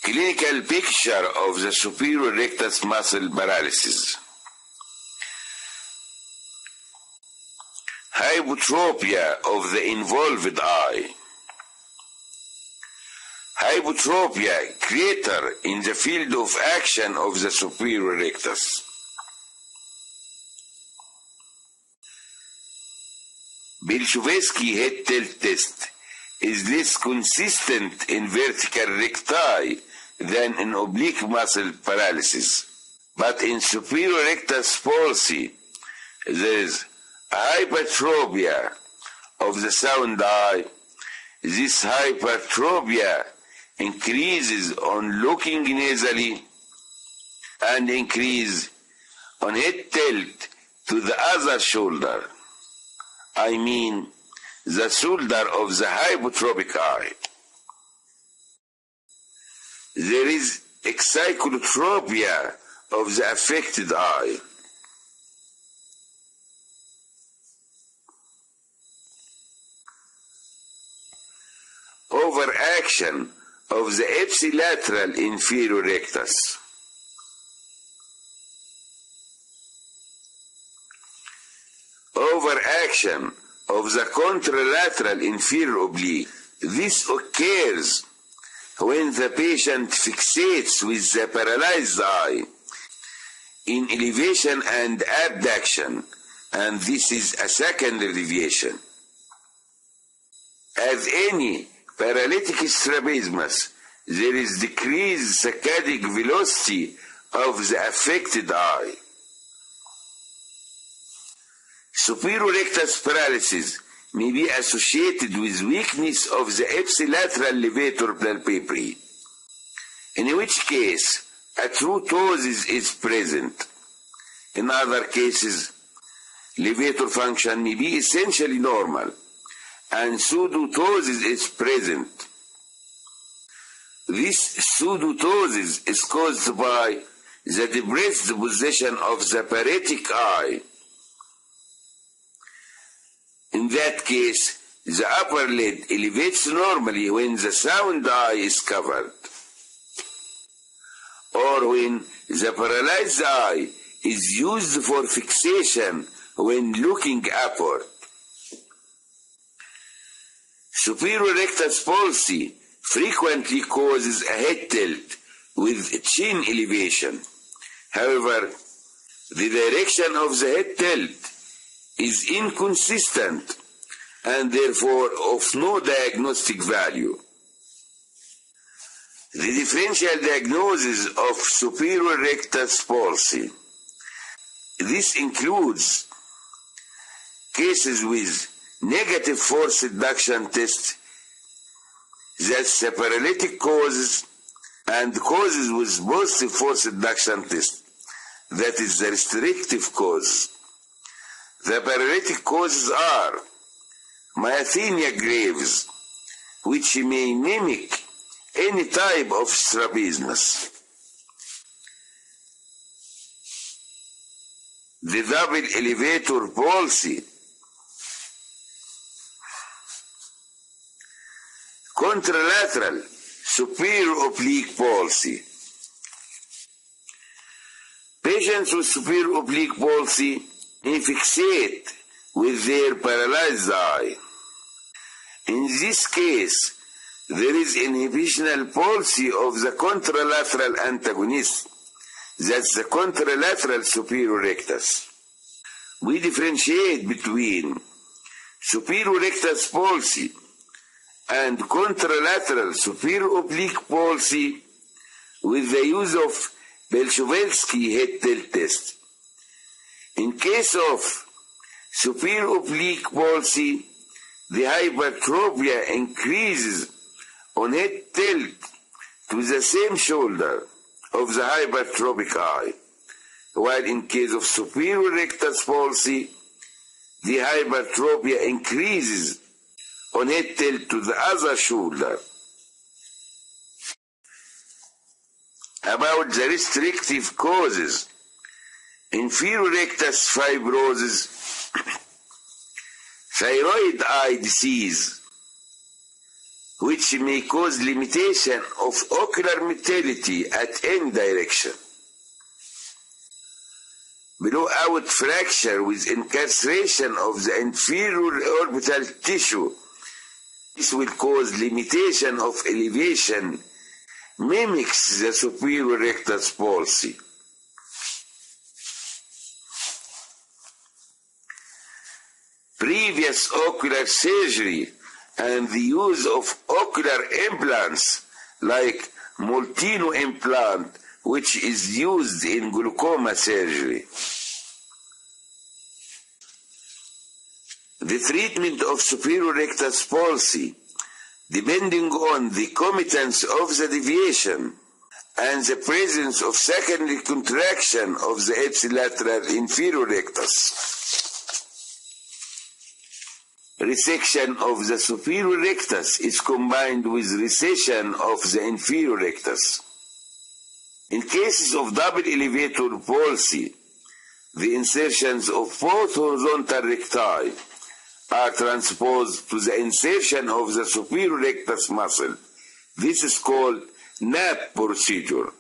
Clinical picture of the superior rectus muscle paralysis. Hypotropia of the involved eye. Hypotropia greater in the field of action of the superior rectus. Bolshevsky head tilt test is less consistent in vertical recti than in oblique muscle paralysis. But in superior rectus palsy, there is hypertropia of the sound eye. This hypertropia increases on looking nasally and increase on head tilt to the other shoulder. I mean the shoulder of the hypotropic eye. There is excyclotropia of the affected eye. Overaction of the ipsilateral inferior rectus. Overaction of the contralateral inferior oblique. This occurs when the patient fixates with the paralyzed eye in elevation and abduction, and this is a secondary deviation. As any paralytic strabismus, there is decreased saccadic velocity of the affected eye. Superior rectus paralysis may be associated with weakness of the ipsilateral levator palpebrae, in which case a true ptosis is present. In other cases, levator function may be essentially normal and pseudotosis is present. This pseudotosis is caused by the depressed position of the paretic eye. In that case, the upper lid elevates normally when the sound eye is covered, or when the paralyzed eye is used for fixation when looking upward. Superior rectus palsy frequently causes a head tilt with chin elevation. However, the direction of the head tilt is inconsistent and therefore of no diagnostic value. The differential diagnosis of superior rectus palsy. This includes cases with negative force reduction test, that's the paralytic causes, and causes with positive force reduction test, that is the restrictive cause. The paralytic causes are myasthenia gravis, which may mimic any type of strabismus. The double elevator palsy, contralateral superior oblique palsy. Patients with superior oblique palsy may fixate with their paralyzed eye. In this case, there is inhibitional palsy of the contralateral antagonist, that's the contralateral superior rectus. We differentiate between superior rectus palsy and contralateral superior oblique palsy with the use of Bolshevsky head tilt test. In case of superior oblique palsy, the hypertropia increases on head tilt to the same shoulder of the hypertropic eye, while in case of superior rectus palsy, the hypertropia increases on head tilt to the other shoulder. about the restrictive causes. Inferior rectus fibrosis, thyroid eye disease, which may cause limitation of ocular motility at any direction. Blowout fracture with incarceration of the inferior orbital tissue. This will cause limitation of elevation, mimics the superior rectus palsy. Previous ocular surgery and the use of ocular implants like Multino implant, which is used in glaucoma surgery. The treatment of superior rectus palsy, depending on the committance of the deviation and the presence of secondary contraction of the ipsilateral inferior rectus. Resection of the superior rectus is combined with recession of the inferior rectus. In cases of double elevator palsy, the insertions of both horizontal recti are transposed to the insertion of the superior rectus muscle. This is called NAP procedure.